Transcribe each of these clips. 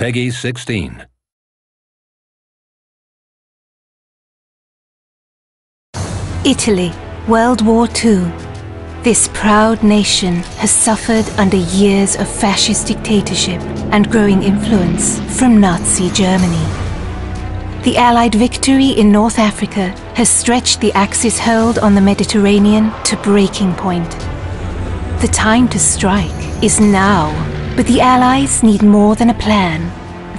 Peggy 16. Italy, World War II. This proud nation has suffered under years of fascist dictatorship and growing influence from Nazi Germany. The Allied victory in North Africa has stretched the Axis hold on the Mediterranean to breaking point. The time to strike is now, but the Allies need more than a plan.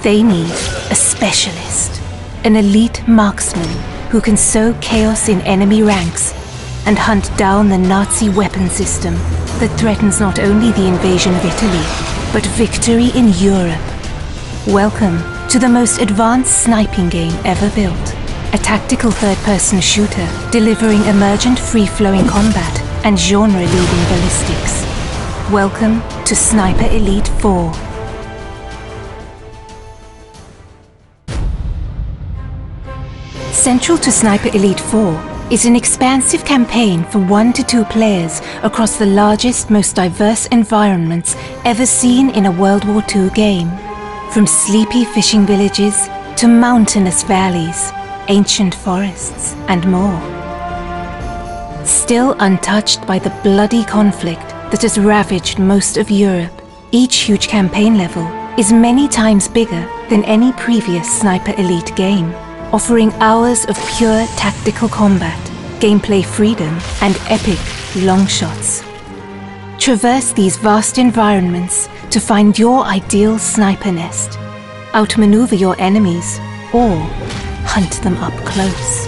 They need a specialist, an elite marksman who can sow chaos in enemy ranks and hunt down the Nazi weapon system that threatens not only the invasion of Italy, but victory in Europe. Welcome to the most advanced sniping game ever built. A tactical third-person shooter delivering emergent free-flowing combat and genre-leading ballistics. Welcome to Sniper Elite 4. Central to Sniper Elite 4 is an expansive campaign for 1 to 2 players across the largest, most diverse environments ever seen in a World War II game. From sleepy fishing villages to mountainous valleys, ancient forests, and more. Still untouched by the bloody conflict that has ravaged most of Europe, each huge campaign level is many times bigger than any previous Sniper Elite game, offering hours of pure tactical combat, gameplay freedom, and epic long shots. Traverse these vast environments to find your ideal sniper nest, outmaneuver your enemies, or hunt them up close.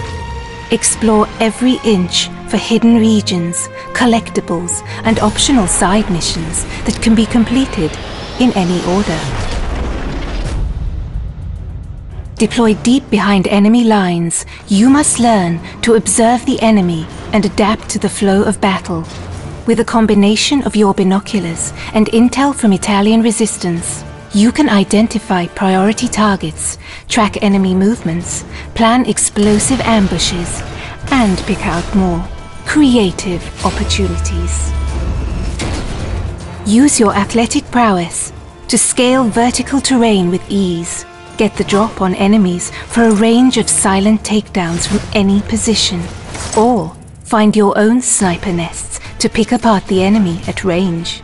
Explore every inch for hidden regions, collectibles, and optional side missions that can be completed in any order. Deployed deep behind enemy lines, you must learn to observe the enemy and adapt to the flow of battle. With a combination of your binoculars and intel from Italian resistance, you can identify priority targets, track enemy movements, plan explosive ambushes, and pick out more creative opportunities. Use your athletic prowess to scale vertical terrain with ease. Get the drop on enemies for a range of silent takedowns from any position, or find your own sniper nests to pick apart the enemy at range.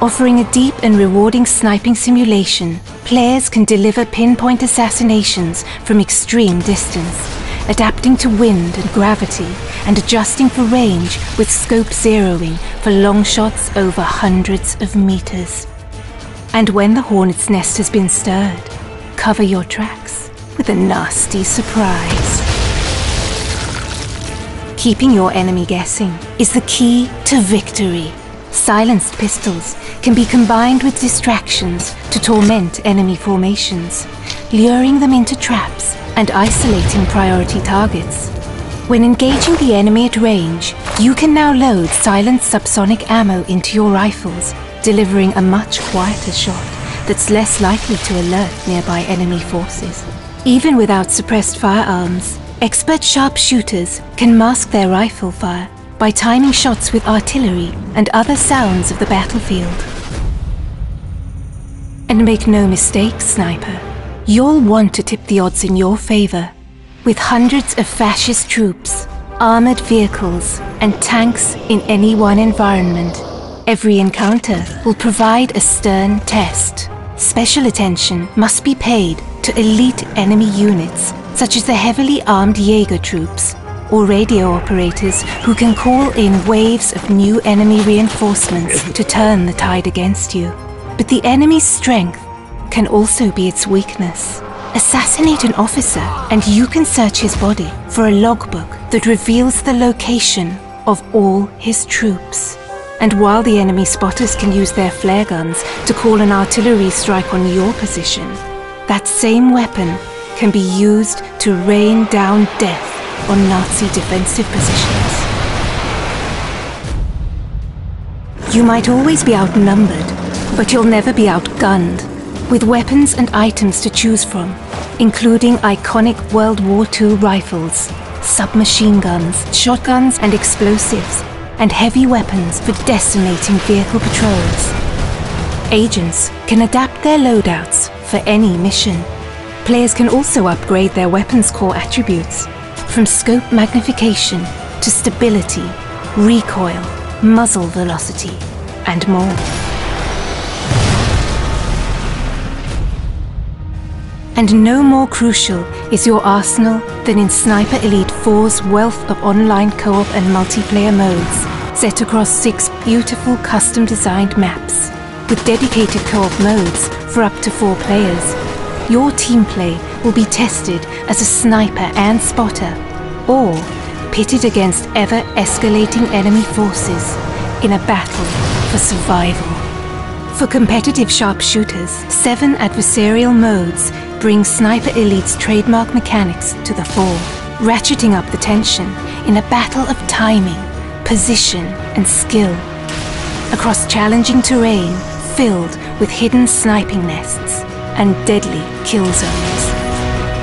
Offering a deep and rewarding sniping simulation, players can deliver pinpoint assassinations from extreme distance, adapting to wind and gravity, and adjusting for range with scope zeroing for long shots over hundreds of meters. And when the hornet's nest has been stirred, cover your tracks with a nasty surprise. Keeping your enemy guessing is the key to victory. Silenced pistols can be combined with distractions to torment enemy formations, luring them into traps and isolating priority targets. When engaging the enemy at range, you can now load silent subsonic ammo into your rifles, delivering a much quieter shot that's less likely to alert nearby enemy forces. Even without suppressed firearms, expert sharpshooters can mask their rifle fire by timing shots with artillery and other sounds of the battlefield. And make no mistake, sniper, you'll want to tip the odds in your favor. With hundreds of fascist troops, armored vehicles, and tanks in any one environment, every encounter will provide a stern test. Special attention must be paid to elite enemy units, such as the heavily armed Jaeger troops, or radio operators who can call in waves of new enemy reinforcements to turn the tide against you. But the enemy's strength can also be its weakness. Assassinate an officer and you can search his body for a logbook that reveals the location of all his troops. And while the enemy spotters can use their flare guns to call an artillery strike on your position, that same weapon can be used to rain down death on Nazi defensive positions. You might always be outnumbered, but you'll never be outgunned. With weapons and items to choose from, including iconic World War II rifles, submachine guns, shotguns and explosives, and heavy weapons for decimating vehicle patrols. Agents can adapt their loadouts for any mission. Players can also upgrade their weapons core attributes, from scope magnification to stability, recoil, muzzle velocity, and more. And no more crucial is your arsenal than in Sniper Elite 4's wealth of online co-op and multiplayer modes, set across 6 beautiful custom-designed maps. With dedicated co-op modes for up to 4 players, your team play will be tested as a sniper and spotter, or pitted against ever-escalating enemy forces in a battle for survival. For competitive sharpshooters, 7 adversarial modes bring Sniper Elite's trademark mechanics to the fore, ratcheting up the tension in a battle of timing, position, and skill, across challenging terrain filled with hidden sniping nests and deadly kill zones.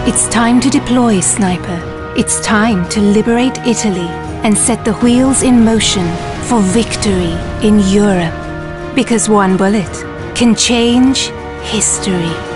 It's time to deploy, Sniper. It's time to liberate Italy and set the wheels in motion for victory in Europe. Because one bullet can change history.